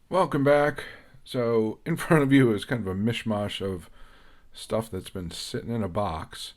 Welcome back. So, in front of you is kind of a mishmash of stuff that's been sitting in a box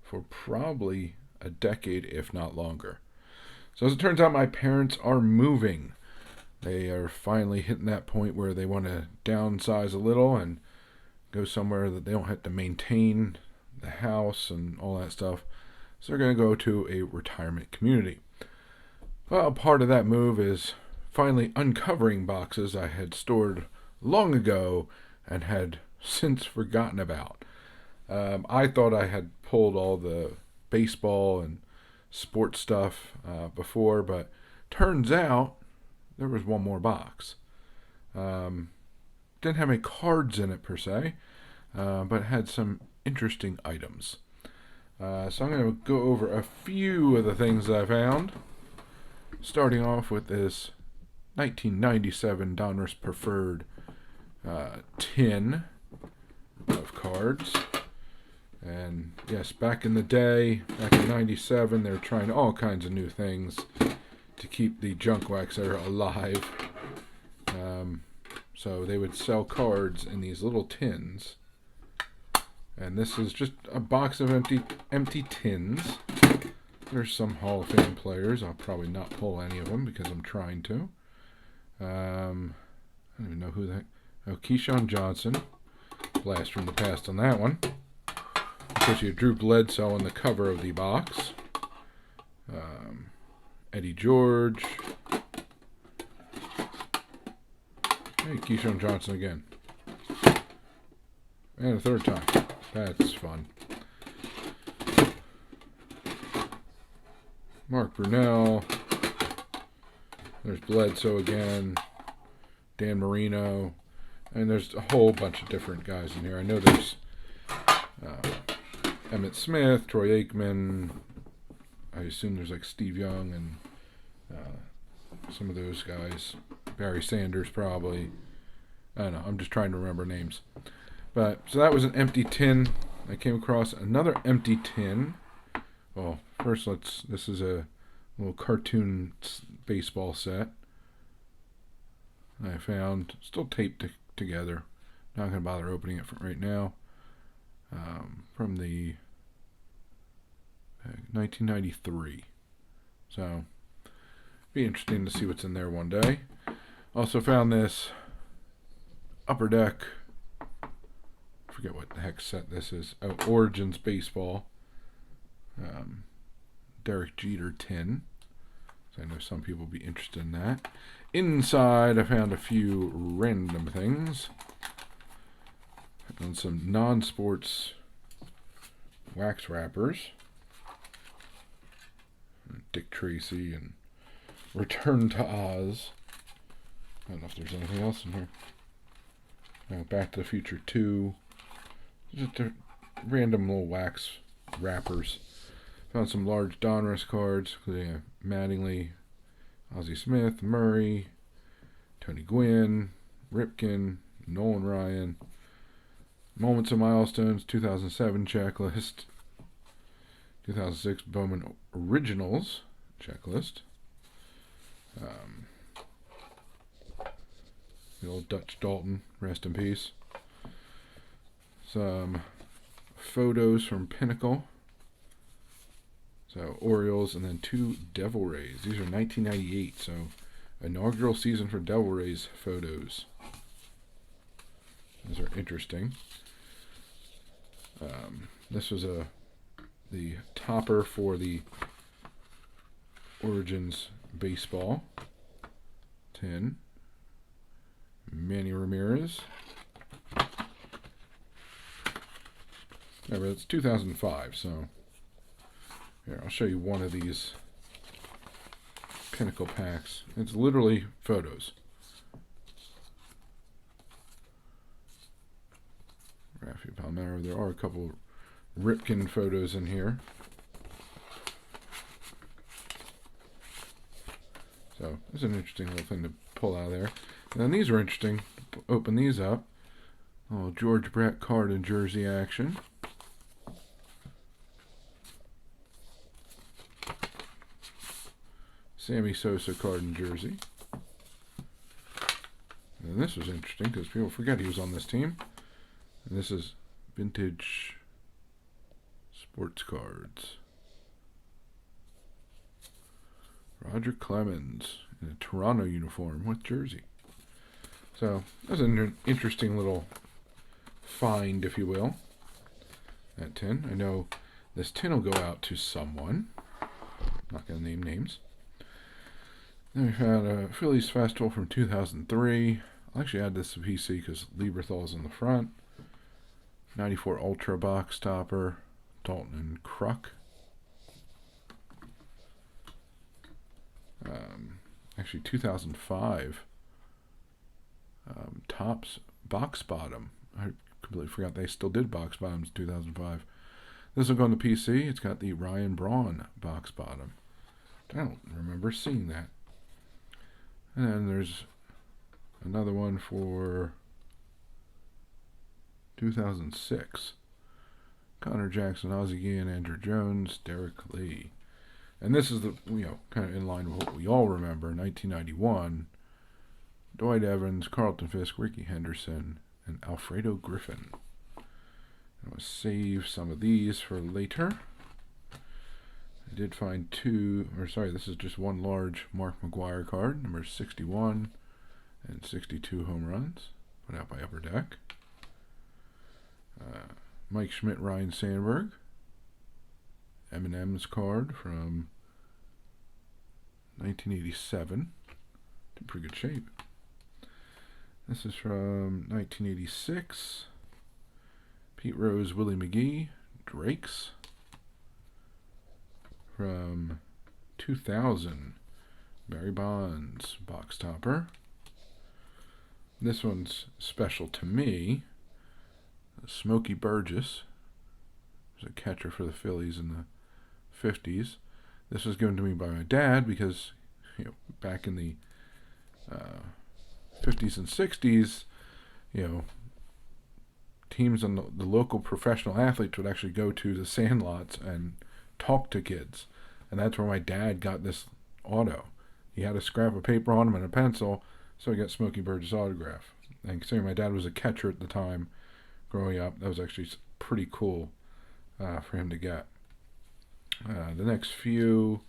for probably a decade, if not longer. So, as it turns out, my parents are moving. They are finally hitting that point where they want to downsize a little and go somewhere that they don't have to maintain the house and all that stuff. So, they're going to go to a retirement community. Well, part of that move is finally uncovering boxes I had stored long ago and had since forgotten about. I thought I had pulled all the baseball and sports stuff before, but turns out there was one more box. Um, didn't have any cards in it per se, but had some interesting items. So I'm going to go over a few of the things that I found, starting off with this 1997 Donruss Preferred tin of cards. And yes, back in the day, back in 97, they were trying all kinds of new things to keep the junk wax era alive. So they would sell cards in these little tins. And this is just a box of empty tins. There's some Hall of Fame players. I'll probably not pull any of them because I'm trying to. I don't even know who that. Oh, Keyshawn Johnson. Blast from the past on that one. Of course, you have Drew Bledsoe on the cover of the box. Eddie George. Hey, Keyshawn Johnson again. And a third time. That's fun. Mark Brunell. There's Bledsoe again. Dan Marino. And there's a whole bunch of different guys in here. I know there's Emmett Smith, Troy Aikman. I assume there's like Steve Young and some of those guys. Barry Sanders probably. I don't know. I'm just trying to remember names. But so that was an empty tin. I came across another empty tin. Well, first this is a little cartoon baseball set I found, still taped together. Not going to bother opening it right now. From the 1993. So, be interesting to see what's in there one day. Also found this Upper Deck. I forget what the heck set this is. Oh, Origins Baseball. Derek Jeter tin. So I know some people will be interested in that. Inside, I found a few random things. And some non-sports wax wrappers. Dick Tracy and Return to Oz. I don't know if there's anything else in here. Back to the Future 2. Just random little wax wrappers. Found some large Donruss cards, including a Mattingly, Ozzie Smith, Murray, Tony Gwynn, Ripken, Nolan Ryan, Moments and Milestones, 2007 checklist, 2006 Bowman Originals checklist, the old Dutch Dalton, rest in peace, some photos from Pinnacle, so Orioles, and then 2 Devil Rays. These are 1998, so inaugural season for Devil Rays photos. Those are interesting. This was the topper for the Origins baseball tin. Manny Ramirez. Remember, it's 2005, so here, I'll show you one of these Pinnacle packs. It's literally photos. Rafi Palmeiro. There are a couple Ripken photos in here. So it's an interesting little thing to pull out of there. And then these are interesting. Open these up. Oh, George Brett card and jersey action. Sammy Sosa card and jersey. And And this was interesting because people forget he was on this team. And this is vintage sports cards. Roger Clemens in a Toronto uniform with jersey. So that was an interesting little find, if you will. That tin. I know this tin will go out to someone. Not going to name names. Then we found a Phillies Festival from 2003. I'll actually add this to PC because Lieberthal's in the front. 94 Ultra box topper. Dalton and Kruk. Actually 2005 Topps box bottom. I completely forgot they still did box bottoms in 2005. This will go on the PC. It's got the Ryan Braun box bottom. I don't remember seeing that. And then there's another one for 2006. Connor Jackson, Ozzie Guillen, Andrew Jones, Derek Lee. And this is the, kind of in line with what we all remember. 1991, Dwight Evans, Carlton Fisk, Ricky Henderson, and Alfredo Griffin. I'm going to save some of these for later. I did find this is just one large Mark McGwire card, number 61 and 62 home runs, put out by Upper Deck. Mike Schmidt, Ryan Sandberg. Eminem's card from 1987. In pretty good shape. This is from 1986. Pete Rose, Willie McGee, Drake's. From 2000, Barry Bonds, box topper. This one's special to me. Smokey Burgess was a catcher for the Phillies in the 50s. This was given to me by my dad because, back in the 50s and 60s, teams and the local professional athletes would actually go to the sandlots and talk to kids. And that's where my dad got this auto. He had a scrap of paper on him and a pencil, so he got Smokey Burgess' autograph. And considering my dad was a catcher at the time, growing up, that was actually pretty cool for him to get. The next few,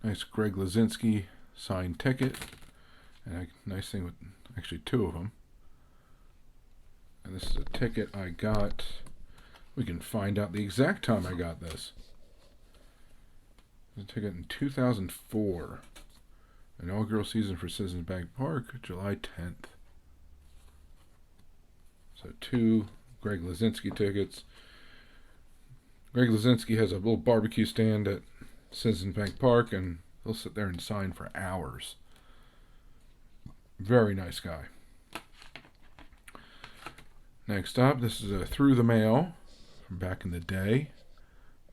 nice Greg Lazinski signed ticket, and a nice thing with actually two of them. And this is a ticket I got. We can find out the exact time I got this. It was a ticket in 2004. Inaugural season for Citizens Bank Park, July 10th. So 2 Greg Lazinski tickets. Greg Lazinski has a little barbecue stand at Citizens Bank Park, and he'll sit there and sign for hours. Very nice guy. Next up, this is a Through the Mail from back in the day.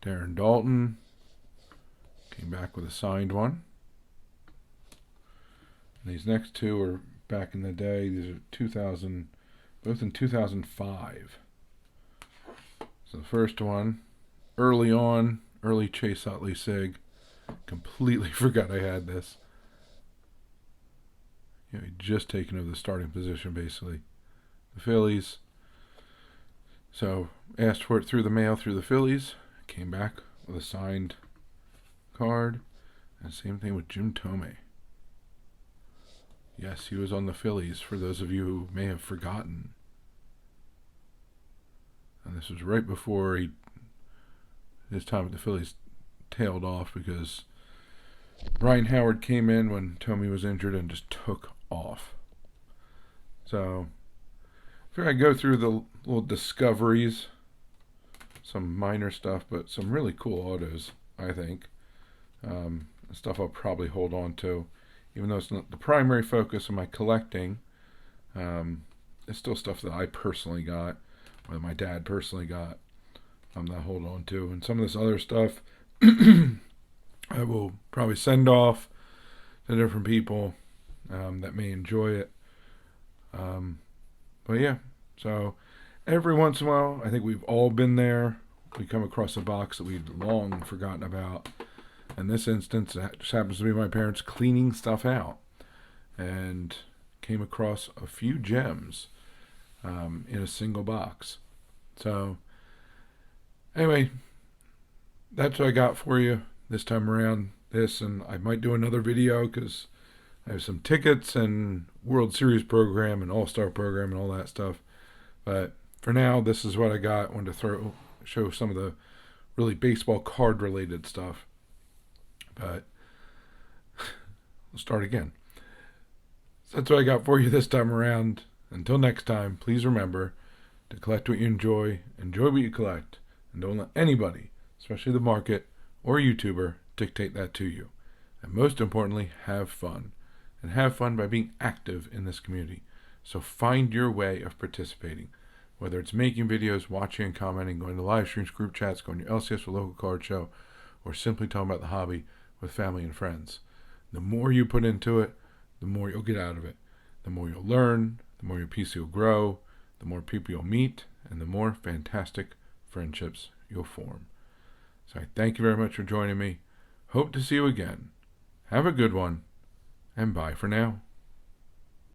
Darren Dalton came back with a signed one. And these next two are back in the day. These are 2000, both in 2005. So the first one, early Chase Utley Sig. Completely forgot I had this. He'd just taken over the starting position, basically. The Phillies. So asked for it through the mail through the Phillies. Came back with a signed card. And same thing with Jim Thome. Yes, he was on the Phillies, for those of you who may have forgotten. And this was right before his time with the Phillies tailed off, because Ryan Howard came in when Thome was injured and just took off. So I figure I go through the little discoveries, some minor stuff, but some really cool autos, I think. Stuff I'll probably hold on to, even though it's not the primary focus of my collecting. It's still stuff that I personally got, or that my dad personally got, that I hold on to. And some of this other stuff I will probably send off to different people that may enjoy it. But yeah, so every once in a while, I think we've all been there. We come across a box that we've long forgotten about. In this instance, it just happens to be my parents cleaning stuff out. And came across a few gems in a single box. So anyway, that's what I got for you this time around. And I might do another video because I have some tickets and World Series program and All-Star program and all that stuff. But for now, this is what I got. I wanted to show some of the really baseball card related stuff. But we'll start again. So that's what I got for you this time around. Until next time, please remember to collect what you enjoy what you collect, and don't let anybody, especially the market or YouTuber, dictate that to you. And most importantly, have fun. And have fun by being active in this community. So find your way of participating. Whether it's making videos, watching and commenting, going to live streams, group chats, going to LCS or local card show, or simply talking about the hobby with family and friends. The more you put into it, the more you'll get out of it. The more you'll learn, the more your PC will grow, the more people you'll meet, and the more fantastic friendships you'll form. So I thank you very much for joining me. Hope to see you again. Have a good one. And bye for now.